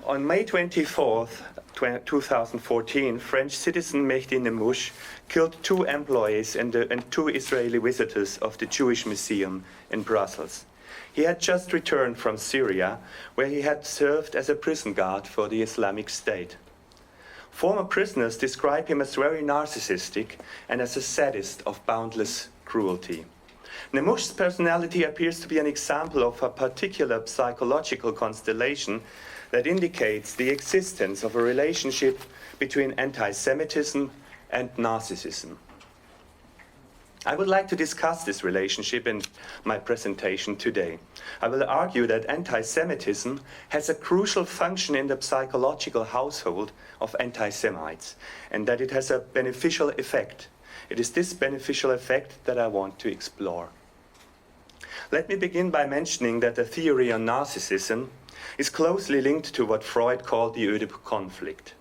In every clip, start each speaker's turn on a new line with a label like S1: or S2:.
S1: On May 24th, 2014, French citizen Mehdi Nemouche killed 2 employees and 2 Israeli visitors of the Jewish Museum in Brussels. He had just returned from Syria, where he had served as a prison guard for the Islamic State. Former prisoners describe him as very narcissistic and as a sadist of boundless cruelty. Nemouche's personality appears to be an example of a particular psychological constellation that indicates the existence of a relationship between anti-Semitism and narcissism. I would like to discuss this relationship in my presentation today. I will argue that anti-Semitism has a crucial function in the psychological household of anti-Semites, and that it has a beneficial effect. It is this beneficial effect that I want to explore. Let me begin by mentioning that the theory on narcissism is closely linked to what Freud called the Oedipal conflict.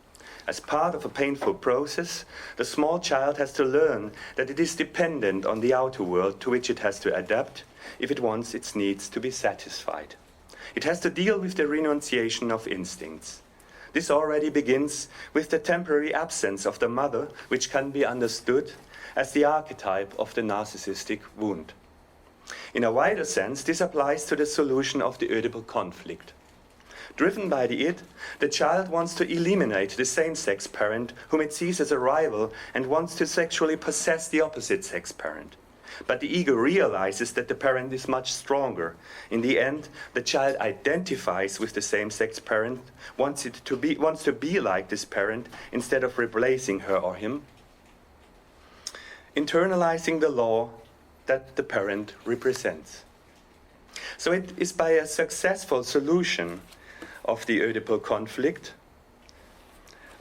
S1: As part of a painful process, the small child has to learn that it is dependent on the outer world to which it has to adapt if it wants its needs to be satisfied. It has to deal with the renunciation of instincts. This already begins with the temporary absence of the mother, which can be understood as the archetype of the narcissistic wound. In a wider sense, this applies to the solution of the Oedipal conflict. Driven by the id, the child wants to eliminate the same-sex parent whom it sees as a rival and wants to sexually possess the opposite-sex parent. But the ego realizes that the parent is much stronger. In the end, the child identifies with the same-sex parent, wants to be like this parent instead of replacing her or him, internalizing the law that the parent represents. So it is by a successful solution of the Oedipal conflict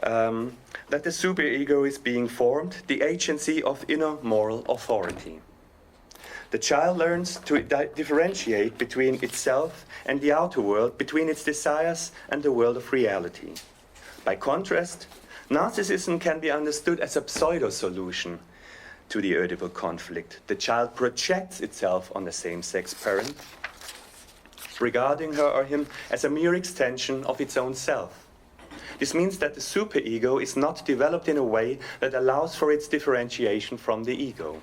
S1: that the superego is being formed, the agency of inner moral authority. The child learns to differentiate between itself and the outer world, between its desires and the world of reality. By contrast, narcissism can be understood as a pseudo-solution to the Oedipal conflict. The child projects itself on the same-sex parent, regarding her or him as a mere extension of its own self. This means that the superego is not developed in a way that allows for its differentiation from the ego.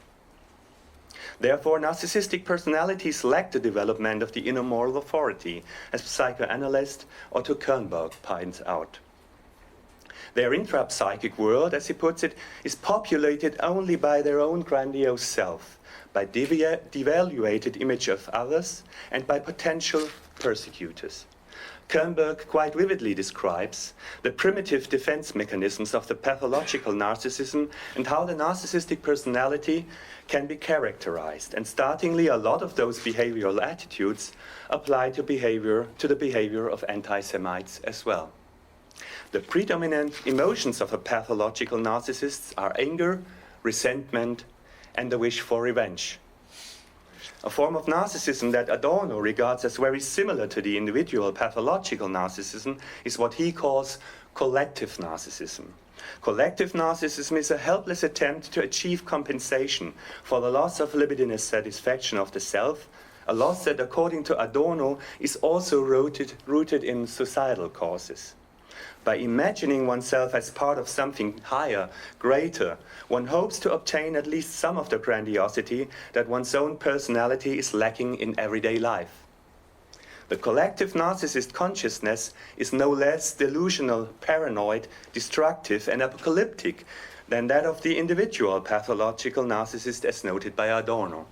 S1: Therefore, narcissistic personalities lack the development of the inner moral authority, as psychoanalyst Otto Kernberg points out. Their intrapsychic world, as he puts it, is populated only by their own grandiose self, by devaluated image of others, and by potential persecutors. Kernberg quite vividly describes the primitive defense mechanisms of the pathological narcissism and how the narcissistic personality can be characterized. And startlingly, a lot of those behavioral attitudes apply to the behavior of anti-Semites as well. The predominant emotions of a pathological narcissist are anger, resentment, and the wish for revenge. A form of narcissism that Adorno regards as very similar to the individual pathological narcissism is what he calls collective narcissism. Collective narcissism is a helpless attempt to achieve compensation for the loss of libidinous satisfaction of the self, a loss that, according to Adorno, is also rooted in societal causes. By imagining oneself as part of something higher, greater, one hopes to obtain at least some of the grandiosity that one's own personality is lacking in everyday life. The collective narcissist consciousness is no less delusional, paranoid, destructive, and apocalyptic than that of the individual pathological narcissist as noted by Adorno.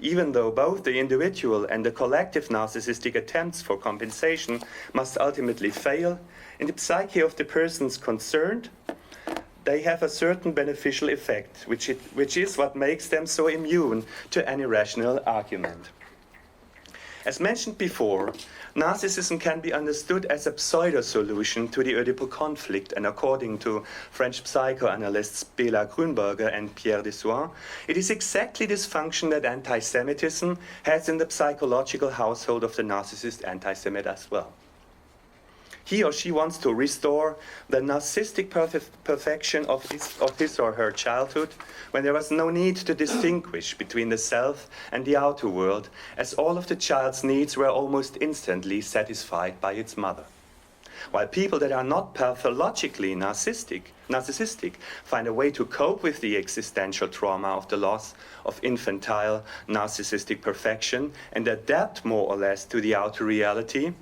S1: Even though both the individual and the collective narcissistic attempts for compensation must ultimately fail, in the psyche of the persons concerned, they have a certain beneficial effect, which is what makes them so immune to any rational argument. As mentioned before, narcissism can be understood as a pseudo-solution to the Oedipal conflict, and according to French psychoanalysts Bela Grünberger and Pierre Dessoir, it is exactly this function that anti-Semitism has in the psychological household of the narcissist anti-Semite as well. He or she wants to restore the narcissistic perfection of his or her childhood, when there was no need to distinguish between the self and the outer world, as all of the child's needs were almost instantly satisfied by its mother. while people that are not pathologically narcissistic find a way to cope with the existential trauma of the loss of infantile narcissistic perfection and adapt more or less to the outer reality,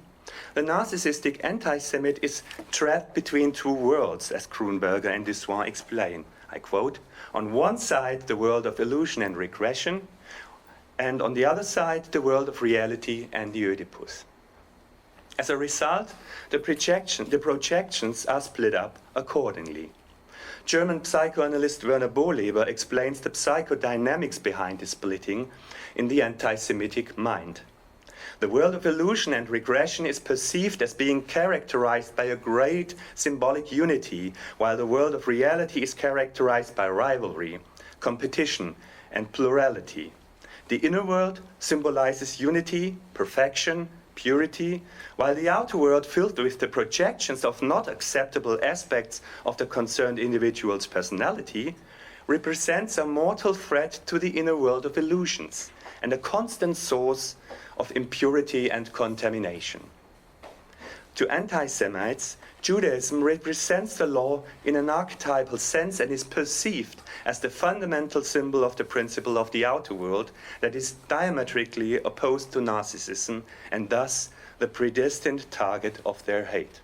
S1: the narcissistic anti-Semite is trapped between two worlds, as Grunberger and Dessoin explain. I quote, "On one side, the world of illusion and regression, and on the other side, the world of reality and the Oedipus." As a result, the projections are split up accordingly. German psychoanalyst Werner Bohleber explains the psychodynamics behind this splitting in The Anti-Semitic Mind. The world of illusion and regression is perceived as being characterized by a great symbolic unity, while the world of reality is characterized by rivalry, competition, and plurality. The inner world symbolizes unity, perfection, purity, while the outer world, filled with the projections of not acceptable aspects of the concerned individual's personality, represents a mortal threat to the inner world of illusions and a constant source of impurity and contamination. To anti-Semites, Judaism represents the law in an archetypal sense and is perceived as the fundamental symbol of the principle of the outer world that is diametrically opposed to narcissism and thus the predestined target of their hate.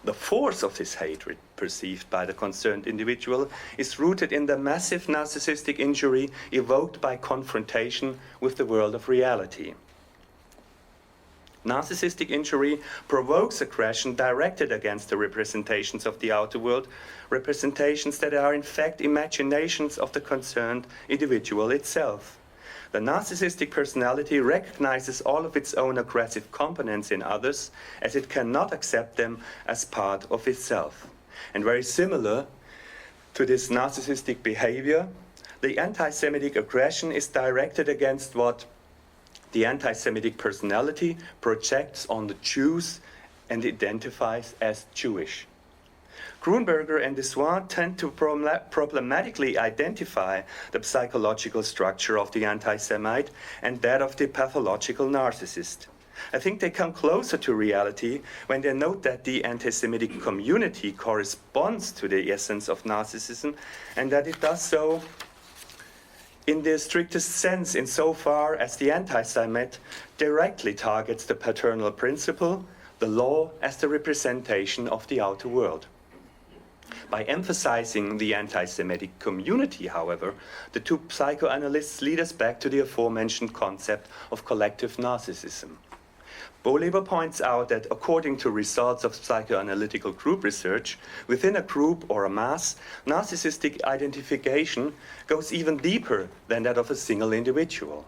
S1: The force of this hatred perceived by the concerned individual is rooted in the massive narcissistic injury evoked by confrontation with the world of reality. Narcissistic injury provokes aggression directed against the representations of the outer world, representations that are in fact imaginations of the concerned individual itself. The narcissistic personality recognizes all of its own aggressive components in others as it cannot accept them as part of itself. And very similar to this narcissistic behavior, the anti-Semitic aggression is directed against what the anti-Semitic personality projects on the Jews and identifies as Jewish. Grunberger and Dessoin tend to problematically identify the psychological structure of the anti-Semite and that of the pathological narcissist. I think they come closer to reality when they note that the anti-Semitic community corresponds to the essence of narcissism and that it does so in the strictest sense insofar as the anti-Semite directly targets the paternal principle, the law as the representation of the outer world. By emphasizing the anti-Semitic community, however, the two psychoanalysts lead us back to the aforementioned concept of collective narcissism. Bohleber points out that according to results of psychoanalytical group research, within a group or a mass, narcissistic identification goes even deeper than that of a single individual.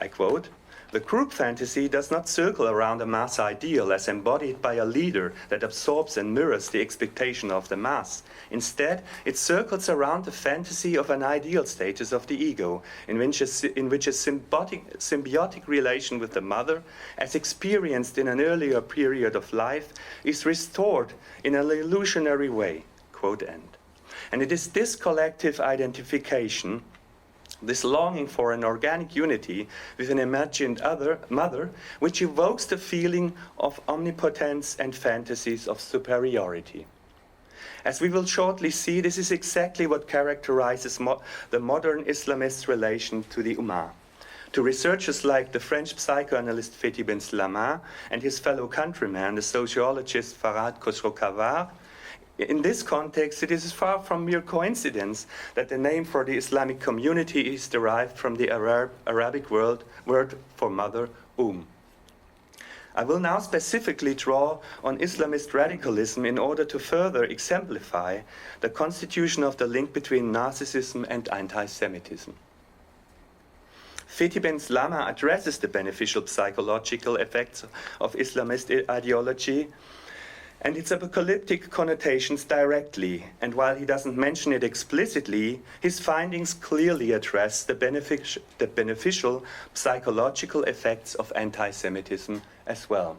S1: I quote, "The group fantasy does not circle around a mass ideal as embodied by a leader that absorbs and mirrors the expectation of the mass. Instead, it circles around the fantasy of an ideal status of the ego, in which a symbiotic relation with the mother, as experienced in an earlier period of life, is restored in an illusionary way." Quote end. And it is this collective identification, this longing for an organic unity with an imagined mother, which evokes the feeling of omnipotence and fantasies of superiority. As we will shortly see, this is exactly what characterizes the modern Islamist relation to the Ummah. To researchers like the French psychoanalyst Fethi Ben Slama and his fellow countryman, the sociologist Farhad Khosrow-Khavar, in this context, it is far from mere coincidence that the name for the Islamic community is derived from the Arabic word for mother, I will now specifically draw on Islamist radicalism in order to further exemplify the constitution of the link between narcissism and anti-Semitism. Fethi Ben Slama addresses the beneficial psychological effects of Islamist ideology and its apocalyptic connotations directly, and while he doesn't mention it explicitly, his findings clearly address the beneficial psychological effects of anti-Semitism as well.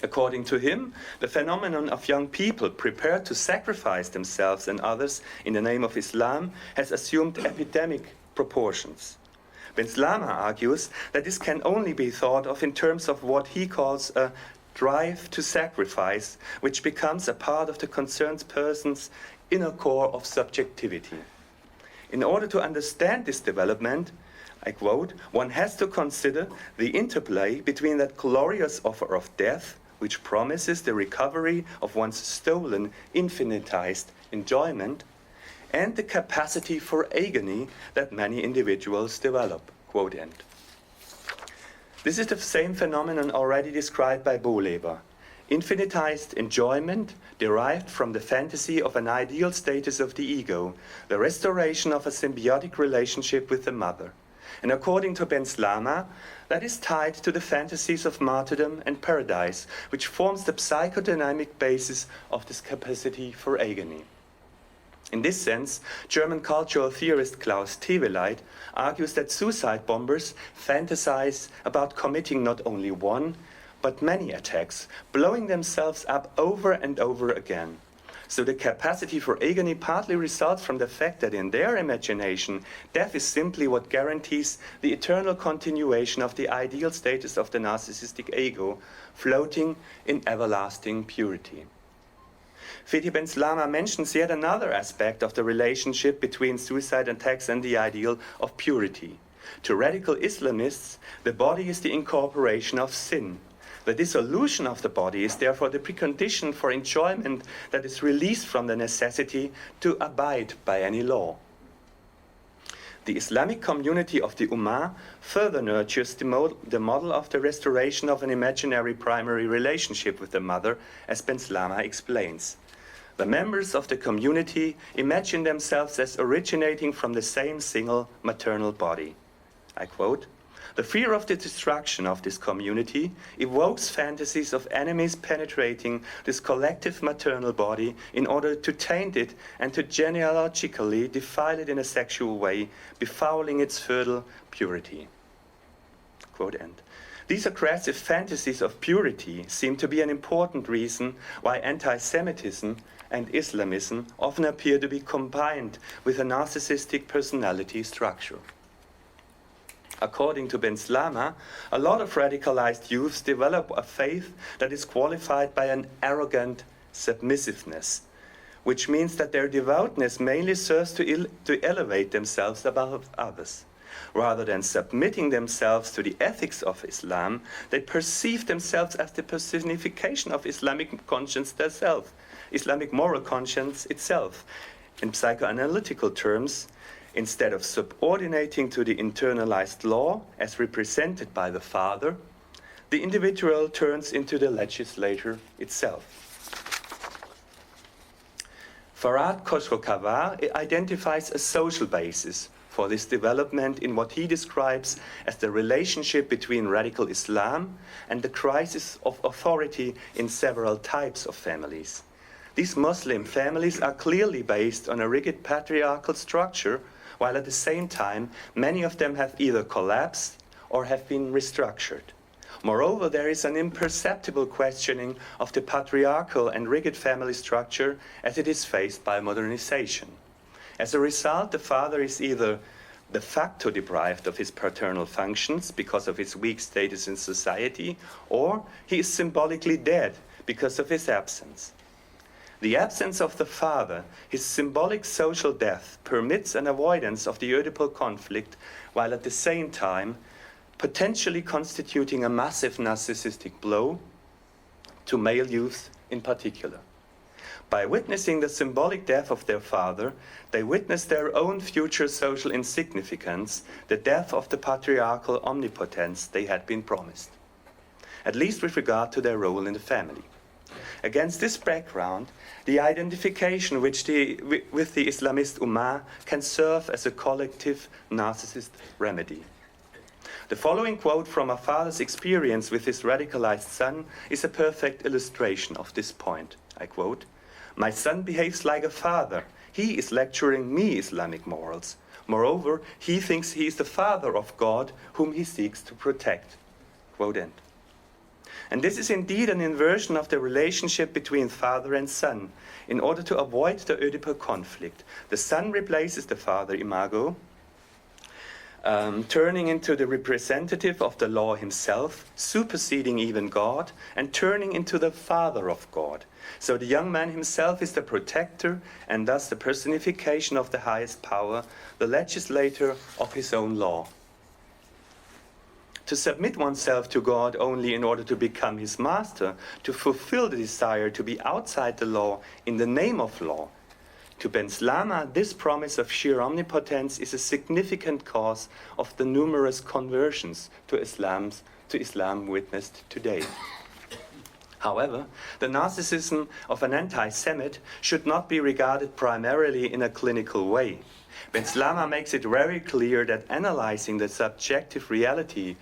S1: According to him, the phenomenon of young people prepared to sacrifice themselves and others in the name of Islam has assumed epidemic proportions. Ben Slama argues that this can only be thought of in terms of what he calls a drive to sacrifice, which becomes a part of the concerned person's inner core of subjectivity. In order to understand this development, I quote, one has to consider the interplay between that glorious offer of death, which promises the recovery of one's stolen, infinitized enjoyment, and the capacity for agony that many individuals develop, quote end. This is the same phenomenon already described by Bohleber. Infinitized enjoyment derived from the fantasy of an ideal status of the ego, the restoration of a symbiotic relationship with the mother. And according to Ben Slama, that is tied to the fantasies of martyrdom and paradise, which forms the psychodynamic basis of this capacity for agony. In this sense, German cultural theorist Klaus Teweleit argues that suicide bombers fantasize about committing not only one, but many attacks, blowing themselves up over and over again. So the capacity for agony partly results from the fact that in their imagination, death is simply what guarantees the eternal continuation of the ideal status of the narcissistic ego, floating in everlasting purity. Fethi Ben Slama mentions yet another aspect of the relationship between suicide attacks and the ideal of purity. To radical Islamists, the body is the incorporation of sin. The dissolution of the body is therefore the precondition for enjoyment that is released from the necessity to abide by any law. The Islamic community of the Ummah further nurtures the model of the restoration of an imaginary primary relationship with the mother, as Ben Slama explains. The members of the community imagine themselves as originating from the same single maternal body. I quote, "The fear of the destruction of this community evokes fantasies of enemies penetrating this collective maternal body in order to taint it and to genealogically defile it in a sexual way, befouling its fertile purity." Quote end. These aggressive fantasies of purity seem to be an important reason why anti-Semitism and Islamism often appear to be combined with a narcissistic personality structure. According to Ben Slama, a lot of radicalized youths develop a faith that is qualified by an arrogant submissiveness, which means that their devoutness mainly serves to elevate themselves above others. Rather than submitting themselves to the ethics of Islam, they perceive themselves as the personification of Islamic conscience themselves, Islamic moral conscience itself. In psychoanalytical terms, instead of subordinating to the internalized law as represented by the father, the individual turns into the legislator itself. Farhad Khosrow-Khavar identifies a social basis for this development in what he describes as the relationship between radical Islam and the crisis of authority in several types of families. These Muslim families are clearly based on a rigid patriarchal structure, while at the same time, many of them have either collapsed or have been restructured. Moreover, there is an imperceptible questioning of the patriarchal and rigid family structure as it is faced by modernization. As a result, the father is either de facto deprived of his paternal functions because of his weak status in society, or he is symbolically dead because of his absence. The absence of the father, his symbolic social death, permits an avoidance of the Oedipal conflict, while at the same time potentially constituting a massive narcissistic blow to male youth in particular. By witnessing the symbolic death of their father, they witness their own future social insignificance, the death of the patriarchal omnipotence they had been promised, at least with regard to their role in the family. Against this background, the identification with the Islamist Ummah can serve as a collective narcissist remedy. The following quote from a father's experience with his radicalized son is a perfect illustration of this point. I quote, "My son behaves like a father. He is lecturing me Islamic morals. Moreover, he thinks he is the father of God whom he seeks to protect." Quote end. And this is indeed an inversion of the relationship between father and son. In order to avoid the Oedipal conflict, the son replaces the father imago turning into the representative of the law himself, superseding even God, and turning into the father of God. So the young man himself is the protector and thus the personification of the highest power, the legislator of his own law. To submit oneself to God only in order to become his master, to fulfill the desire to be outside the law in the name of law. To Ben Slama, this promise of sheer omnipotence is a significant cause of the numerous conversions to Islam witnessed today. However, the narcissism of an anti-Semite should not be regarded primarily in a clinical way. Ben Slama makes it very clear that analyzing the subjective reality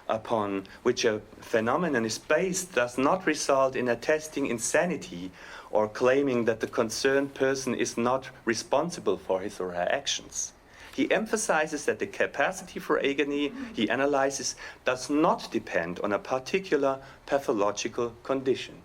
S1: upon which a phenomenon is based does not result in attesting insanity or claiming that the concerned person is not responsible for his or her actions. He emphasizes that the capacity for agony he analyzes does not depend on a particular pathological condition.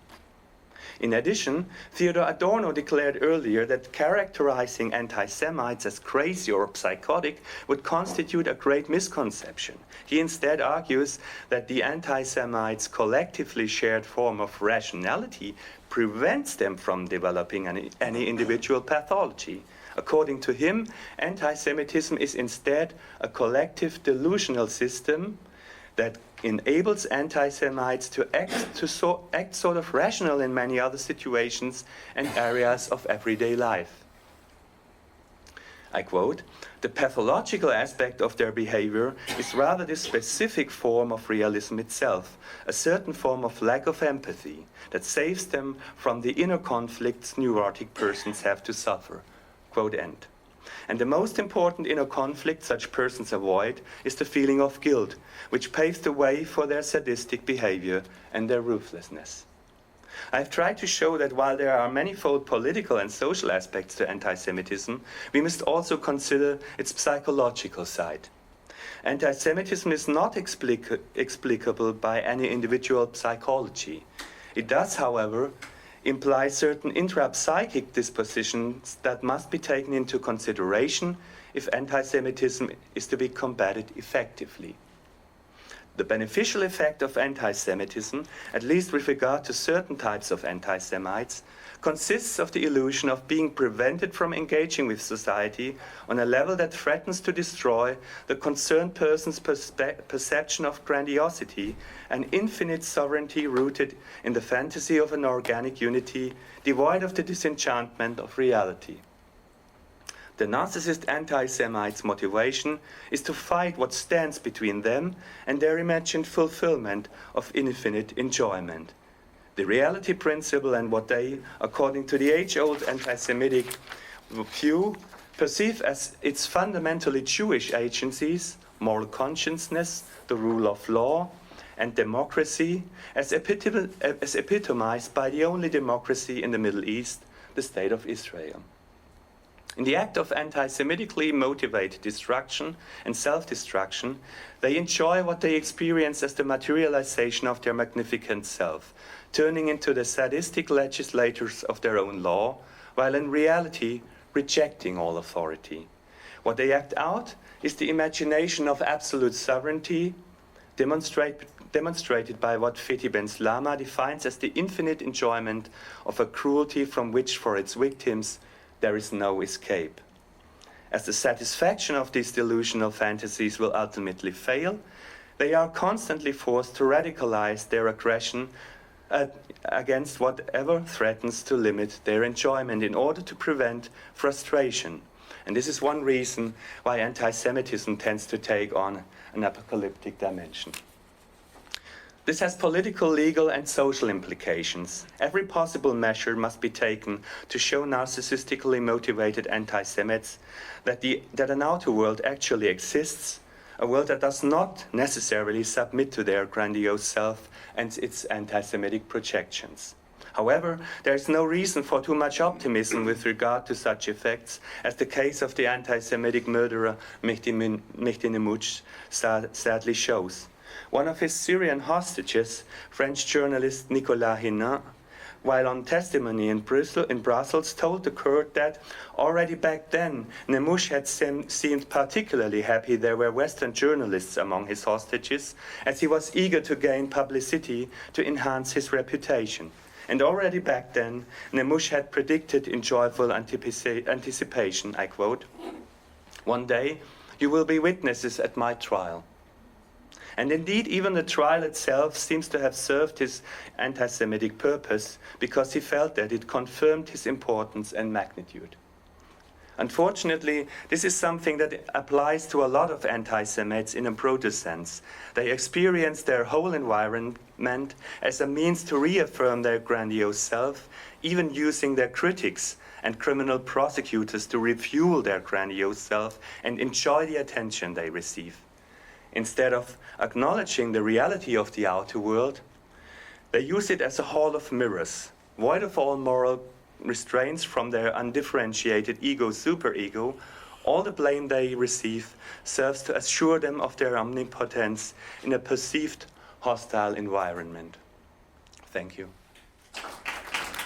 S1: In addition, Theodor Adorno declared earlier that characterizing anti-Semites as crazy or psychotic would constitute a great misconception. He instead argues that the anti-Semites' collectively shared form of rationality prevents them from developing any individual pathology. According to him, anti-Semitism is instead a collective delusional system that enables anti-Semites to act sort of rational in many other situations and areas of everyday life. I quote, "The pathological aspect of their behavior is rather the specific form of realism itself, a certain form of lack of empathy that saves them from the inner conflicts neurotic persons have to suffer." Quote end. And the most important inner conflict such persons avoid is the feeling of guilt, which paves the way for their sadistic behavior and their ruthlessness. I've tried to show that while there are manifold political and social aspects to anti-Semitism, we must also consider its psychological side. Anti-Semitism is not explicable by any individual psychology. It does, however, imply certain intrapsychic dispositions that must be taken into consideration if anti-Semitism is to be combated effectively. The beneficial effect of anti-Semitism, at least with regard to certain types of anti-Semites, consists of the illusion of being prevented from engaging with society on a level that threatens to destroy the concerned person's perception of grandiosity and infinite sovereignty rooted in the fantasy of an organic unity devoid of the disenchantment of reality. The narcissist anti-Semite's motivation is to fight what stands between them and their imagined fulfillment of infinite enjoyment. The reality principle and what they, according to the age-old anti-Semitic view, perceive as its fundamentally Jewish agencies, moral consciousness, the rule of law, and democracy, as epitomized by the only democracy in the Middle East, the State of Israel. In the act of anti-Semitically motivated destruction and self-destruction, they enjoy what they experience as the materialization of their magnificent self, turning into the sadistic legislators of their own law, while in reality rejecting all authority. What they act out is the imagination of absolute sovereignty, demonstrated by what Fethi Ben Slama defines as the infinite enjoyment of a cruelty from which, for its victims, there is no escape. As the satisfaction of these delusional fantasies will ultimately fail, they are constantly forced to radicalize their aggression against whatever threatens to limit their enjoyment in order to prevent frustration. And this is one reason why anti-Semitism tends to take on an apocalyptic dimension. This has political, legal, and social implications. Every possible measure must be taken to show narcissistically motivated anti-Semites that an outer world actually exists, a world that does not necessarily submit to their grandiose self and its anti-Semitic projections. However, there is no reason for too much optimism with regard to such effects, as the case of the anti-Semitic murderer Mehdi Nemouch sadly shows. One of his Syrian hostages, French journalist Nicolas Hénin, while on testimony in Brussels told the court that already back then Nemush had seemed particularly happy there were Western journalists among his hostages, as he was eager to gain publicity to enhance his reputation. And already back then Nemush had predicted in joyful anticipation, I quote, "One day you will be witnesses at my trial." And indeed, even the trial itself seems to have served his anti-Semitic purpose, because he felt that it confirmed his importance and magnitude. Unfortunately, this is something that applies to a lot of anti-Semites in a broader sense. They experience their whole environment as a means to reaffirm their grandiose self, even using their critics and criminal prosecutors to refuel their grandiose self and enjoy the attention they receive. Instead of acknowledging the reality of the outer world, they use it as a hall of mirrors, void of all moral restraints from their undifferentiated ego-superego. All the blame they receive serves to assure them of their omnipotence in a perceived hostile environment. Thank you.